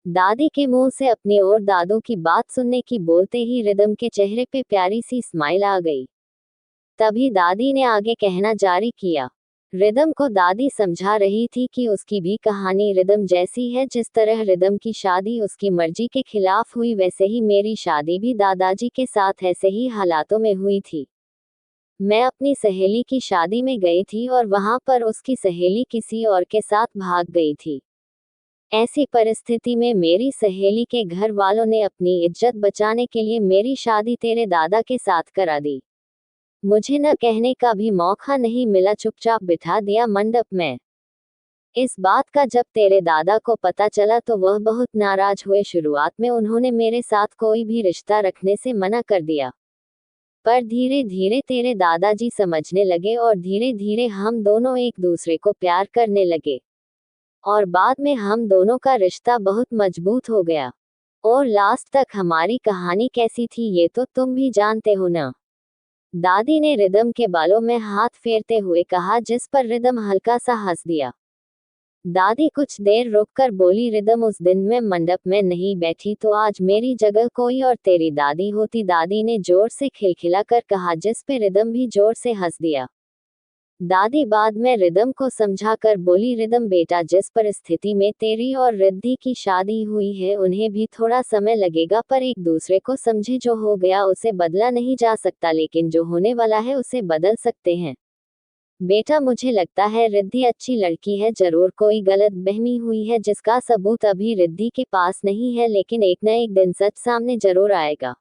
दादी के मुंह से अपनी और दादू की बात सुनने की बोलते ही रिदम के चेहरे पे प्यारी सी स्माइल आ गई। तभी दादी ने आगे कहना जारी किया। रिदम को दादी समझा रही थी कि उसकी भी कहानी रिदम जैसी है। जिस तरह रिदम की शादी उसकी मर्जी के खिलाफ हुई, वैसे ही मेरी शादी भी दादाजी के साथ ऐसे ही हालातों में हुई थी। मैं अपनी सहेली की शादी में गई थी और वहां पर उसकी सहेली किसी और के साथ भाग गई थी। ऐसी परिस्थिति में मेरी सहेली के घर वालों ने अपनी इज्जत बचाने के लिए मेरी शादी तेरे दादा के साथ करा दी। मुझे न कहने का भी मौका नहीं मिला, चुपचाप बिठा दिया मंडप में। इस बात का जब तेरे दादा को पता चला तो वह बहुत नाराज हुए। शुरुआत में उन्होंने मेरे साथ कोई भी रिश्ता रखने से मना कर दिया, पर धीरे धीरे तेरे दादाजी समझने लगे और धीरे धीरे हम दोनों एक दूसरे को प्यार करने लगे और बाद में हम दोनों का रिश्ता बहुत मजबूत हो गया। और लास्ट तक हमारी कहानी कैसी थी ये तो तुम भी जानते हो ना। दादी ने रिदम के बालों में हाथ फेरते हुए कहा, जिस पर रिदम हल्का सा हंस दिया। दादी कुछ देर रुककर बोली, रिदम उस दिन मैं मंडप में नहीं बैठी तो आज मेरी जगह कोई और तेरी दादी होती। दादी ने जोर से खिलखिला कर कहा, जिस पे रिदम भी जोर से हंस दिया। दादी बाद में रिदम को समझा कर बोली, रिदम बेटा, जिस परिस्थिति में तेरी और रिद्धि की शादी हुई है उन्हें भी थोड़ा समय लगेगा, पर एक दूसरे को समझे। जो हो गया उसे बदला नहीं जा सकता, लेकिन जो होने वाला है उसे बदल सकते हैं। बेटा मुझे लगता है रिद्धि अच्छी लड़की है, जरूर कोई गलत बहमी हुई है जिसका सबूत अभी रिद्धि के पास नहीं है, लेकिन एक न एक दिन सच सामने जरूर आएगा।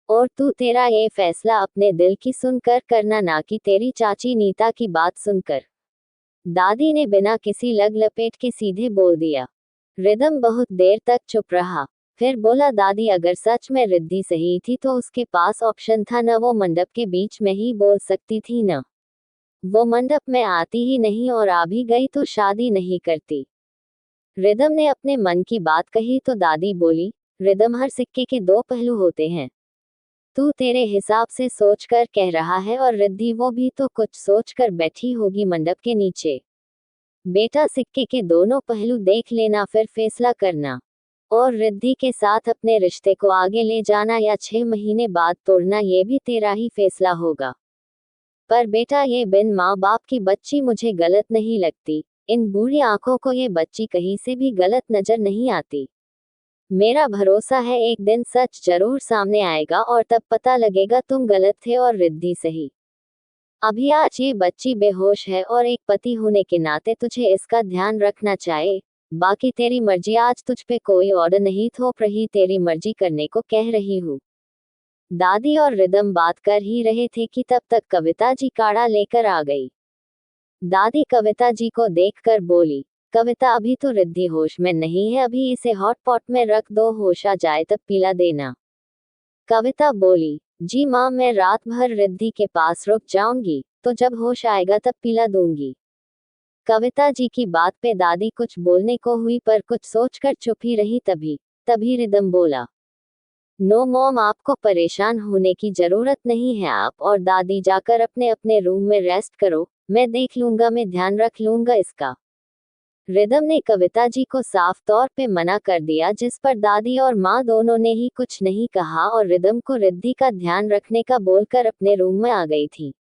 और तू तेरा ये फैसला अपने दिल की सुनकर करना, ना कि तेरी चाची नीता की बात सुनकर। दादी ने बिना किसी लग लपेट के सीधे बोल दिया। रिदम बहुत देर तक चुप रहा, फिर बोला, दादी अगर सच में रिद्धि सही थी तो उसके पास ऑप्शन था न, वो मंडप के बीच में ही बोल सकती थी न। वो मंडप में आती ही नहीं और आ भी गई तो शादी नहीं करती। रिदम ने अपने मन की बात कही तो दादी बोली, रिदम हर सिक्के के दो पहलू होते हैं। तू तेरे हिसाब से सोचकर कह रहा है और रिद्धि वो भी तो कुछ सोचकर बैठी होगी मंडप के नीचे। बेटा सिक्के के दोनों पहलू देख लेना, फिर फैसला करना। और रिद्धि के साथ अपने रिश्ते को आगे ले जाना या 6 महीने बाद तोड़ना, ये भी तेरा ही फैसला होगा। पर बेटा ये बिन माँ बाप की बच्ची मुझे गलत नहीं लगती। इन बूढ़ी आंखों को ये बच्ची कहीं से भी गलत नजर नहीं आती। मेरा भरोसा है एक दिन सच जरूर सामने आएगा और तब पता लगेगा तुम गलत थे और रिद्धि सही। अभी आज ये बच्ची बेहोश है और एक पति होने के नाते तुझे इसका ध्यान रखना चाहिए। बाकी तेरी मर्जी, आज तुझ पे कोई ऑर्डर नहीं थोप रही, तेरी मर्जी करने को कह रही हूँ। दादी और रिदम बात कर ही रहे थे कि तब तक कविता जी काढ़ा लेकर आ गई। दादी कविता जी को देखकर बोली, कविता अभी तो रिद्धि होश में नहीं है, अभी इसे हॉट पॉट में रख दो, होश आ जाए तब पिला देना। कविता बोली, जी माँ, मैं रात भर रिद्धि के पास रुक जाऊंगी, तो जब होश आएगा तब पिला दूंगी। कविता जी की बात पे दादी कुछ बोलने को हुई पर कुछ सोचकर चुप ही रही। तभी तभी रिदम बोला, नो मॉम, आपको परेशान होने की जरूरत नहीं है। आप और दादी जाकर अपने अपने रूम में रेस्ट करो, मैं देख लूंगा, मैं ध्यान रख लूंगा इसका। रिदम ने कविता जी को साफ तौर पे मना कर दिया, जिस पर दादी और माँ दोनों ने ही कुछ नहीं कहा और रिदम को रिद्धि का ध्यान रखने का बोलकर अपने रूम में आ गई थी।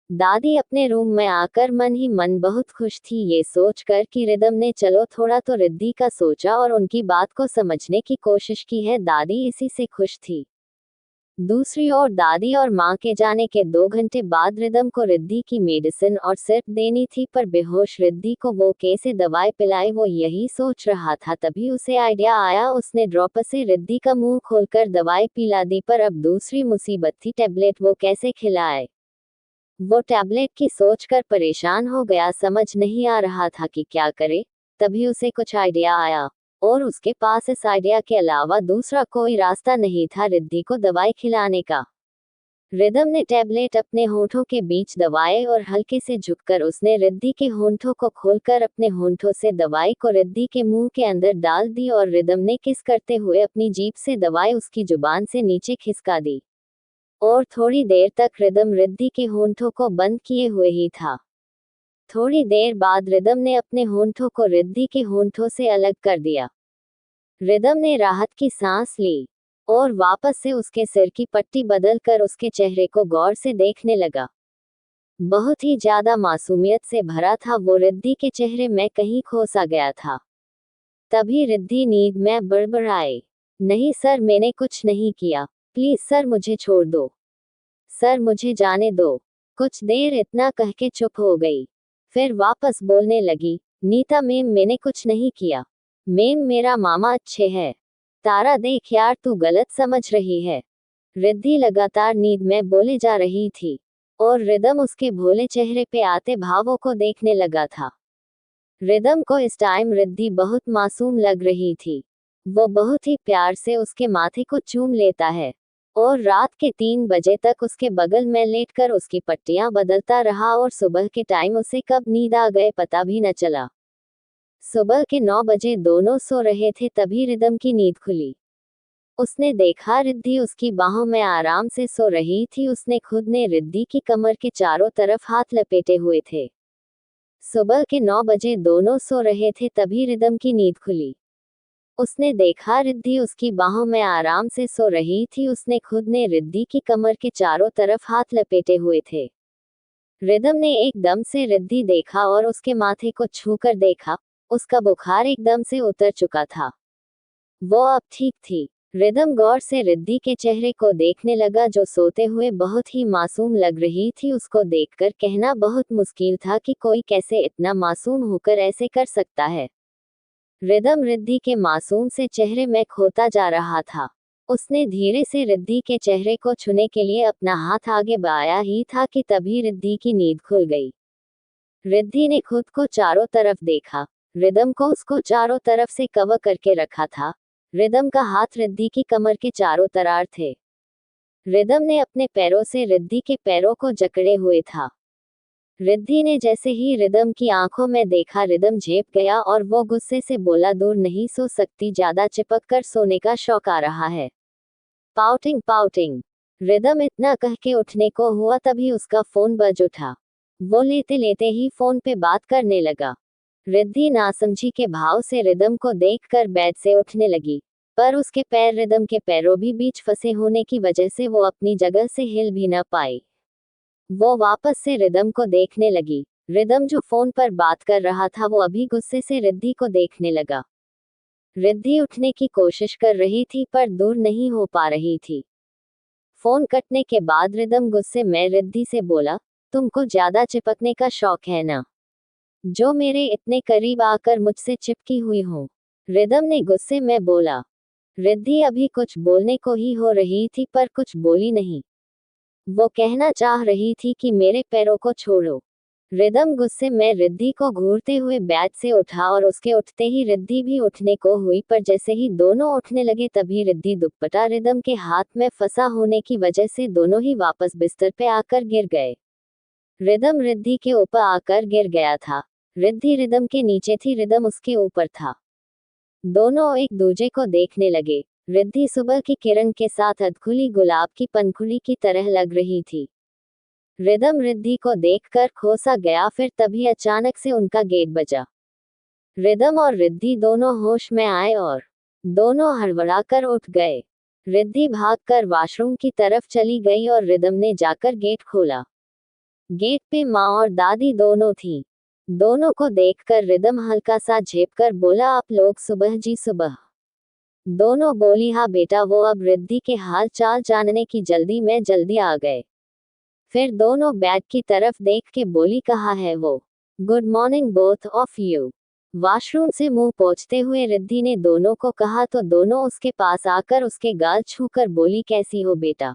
दादी अपने रूम में आकर मन ही मन बहुत खुश थी, ये सोचकर कि रिदम ने चलो थोड़ा तो रिद्धि का सोचा और उनकी बात को समझने की कोशिश की है। दादी इसी से खुश थी। दूसरी ओर दादी और माँ के जाने के 2 घंटे बाद रिदम को रिद्धि की मेडिसिन और सिर्फ देनी थी, पर बेहोश रिद्धि को वो कैसे दवाई पिलाए वो यही सोच रहा था। तभी उसे आइडिया आया, उसने ड्रॉपर से रिद्धि का मुंह खोलकर दवाई पिला दी। पर अब दूसरी मुसीबत थी, टैबलेट वो कैसे खिलाए। वो टैबलेट की सोचकर परेशान हो गया, समझ नहीं आ रहा था कि क्या करे। तभी उसे कुछ आइडिया आया और उसके पास इस आइडिया के अलावा दूसरा कोई रास्ता नहीं था रिद्धि को दवाई खिलाने का। रिदम ने टैबलेट अपने होंठों के बीच दबाए और हल्के से झुककर उसने रिद्धि के होंठों को खोलकर अपने होंठों से दवाई को रिद्धि के मुंह के अंदर डाल दी और रिदम ने किस करते हुए अपनी जीभ से दवाई उसकी जुबान से नीचे खिसका दी। और थोड़ी देर तक रिदम रिद्धि के होंठों को बंद किए हुए ही था। थोड़ी देर बाद रिदम ने अपने होंठों को रिद्धि के होंठों से अलग कर दिया। रिदम ने राहत की सांस ली और वापस से उसके सिर की पट्टी बदलकर उसके चेहरे को गौर से देखने लगा। बहुत ही ज्यादा मासूमियत से भरा था वो। रिद्धि के चेहरे में कहीं खो सा गया था। तभी रिद्धि नींद में बड़बड़ाई, नहीं सर, मैंने कुछ नहीं किया, प्लीज सर मुझे छोड़ दो, सर मुझे जाने दो। कुछ देर इतना कह के चुप हो गई, फिर वापस बोलने लगी, नीता मैम मैंने कुछ नहीं किया, मैम मेरा मामा अच्छे है। तारा देख यार तू गलत समझ रही है। रिद्धि लगातार नींद में बोले जा रही थी और रिदम उसके भोले चेहरे पे आते भावों को देखने लगा था। रिदम को इस टाइम रिद्धि बहुत मासूम लग रही थी। वो बहुत ही प्यार से उसके माथे को चूम लेता है और रात के 3 बजे तक उसके बगल में लेटकर उसकी पट्टियां बदलता रहा और सुबह के टाइम उसे कब नींद आ गए पता भी न चला। सुबह के 9 बजे दोनों सो रहे थे तभी रिदम की नींद खुली। उसने देखा रिद्धि उसकी बाहों में आराम से सो रही थी। उसने खुद ने रिद्धि की कमर के चारों तरफ हाथ लपेटे हुए थे। सुबह के 9 बजे दोनों सो रहे थे तभी रिदम की नींद खुली। उसने देखा रिद्धि उसकी बाहों में आराम से सो रही थी। उसने खुद ने रिद्धि की कमर के चारों तरफ हाथ लपेटे हुए थे। रिदम ने एकदम से रिद्धि देखा और उसके माथे को छूकर देखा। उसका बुखार एकदम से उतर चुका था। वो अब ठीक थी। रिदम गौर से रिद्धि के चेहरे को देखने लगा जो सोते हुए बहुत ही मासूम लग रही थी। उसको देखकर कहना बहुत मुश्किल था कि कोई कैसे इतना मासूम होकर ऐसे कर सकता है। रिदम रिद्धि के मासूम से चेहरे में खोता जा रहा था। उसने धीरे से रिद्धि के चेहरे को छूने के लिए अपना हाथ आगे बढ़ाया ही था कि तभी रिद्धि की नींद खुल गई। रिद्धि ने खुद को चारों तरफ देखा। रिदम को उसको चारों तरफ से कवर करके रखा था। रिदम का हाथ रिद्धि की कमर के चारों तरफ थे। रिदम ने अपने पैरों से रिद्धि के पैरों को जकड़े हुए था। रिद्धि ने जैसे ही रिदम की आंखों में देखा रिदम झेप गया और वो गुस्से से बोला, दूर नहीं सो सकती, ज्यादा चिपक कर सोने का शौक आ रहा है। Pouting pouting. रिदम इतना कह के उठने को हुआ तभी उसका फोन बज उठा। वो लेते लेते ही फोन पे बात करने लगा। रिद्धि नासमझी के भाव से रिदम को देखकर बेड से उठने लगी, पर उसके पैर रिदम के पैरों भी बीच फंसे होने की वजह से वो अपनी जगह से हिल भी न पाई। वो वापस से रिदम को देखने लगी। रिदम जो फोन पर बात कर रहा था वो अभी गुस्से से रिद्धि को देखने लगा। रिद्धि उठने की कोशिश कर रही थी पर दूर नहीं हो पा रही थी। फोन कटने के बाद रिदम गुस्से में रिद्धि से बोला, तुमको ज्यादा चिपकने का शौक है ना, जो मेरे इतने करीब आकर मुझसे चिपकी हुई हो। रिदम ने गुस्से में बोला। रिद्धि अभी कुछ बोलने को ही हो रही थी पर कुछ बोली नहीं। वो कहना चाह रही थी कि मेरे पैरों को छोड़ो। रिदम गुस्से में रिद्धि को घूरते हुए बेड से उठा और उसके उठते ही रिद्धि भी उठने को हुई, पर जैसे ही दोनों उठने लगे तभी रिद्धि दुपट्टा रिदम के हाथ में फंसा होने की वजह से दोनों ही वापस बिस्तर पे आकर गिर गए। रिदम रिद्धि के ऊपर आकर गिर गया था। रिद्धि रिदम के नीचे थी, रिदम उसके ऊपर था। दोनों एक दूजे को देखने लगे। रिद्धि सुबह की किरण के साथ अधखुली गुलाब की पंखुड़ी की तरह लग रही थी। रिदम रिद्धि को देखकर खोसा गया। फिर तभी अचानक से उनका गेट बजा। रिदम और रिद्धि दोनों होश में आए और दोनों हड़बड़ाकर उठ गए। रिद्धि भागकर वॉशरूम की तरफ चली गई और रिदम ने जाकर गेट खोला। गेट पे माँ और दादी दोनों थीं। दोनों को देखकर रिदम हल्का सा झेपकर बोला, आप लोग सुबह जी सुबह। दोनों बोली, हाँ बेटा। वो अब रिद्धि के हाल चाल जानने की जल्दी में जल्दी आ गए। फिर दोनों बैग की तरफ देख के बोली, कहा है वो। Good morning both of you. Washroom से मुंह पोंछते हुए रिद्धि ने दोनों को कहा तो दोनों उसके पास आकर उसके गाल छूकर बोली, कैसी हो बेटा।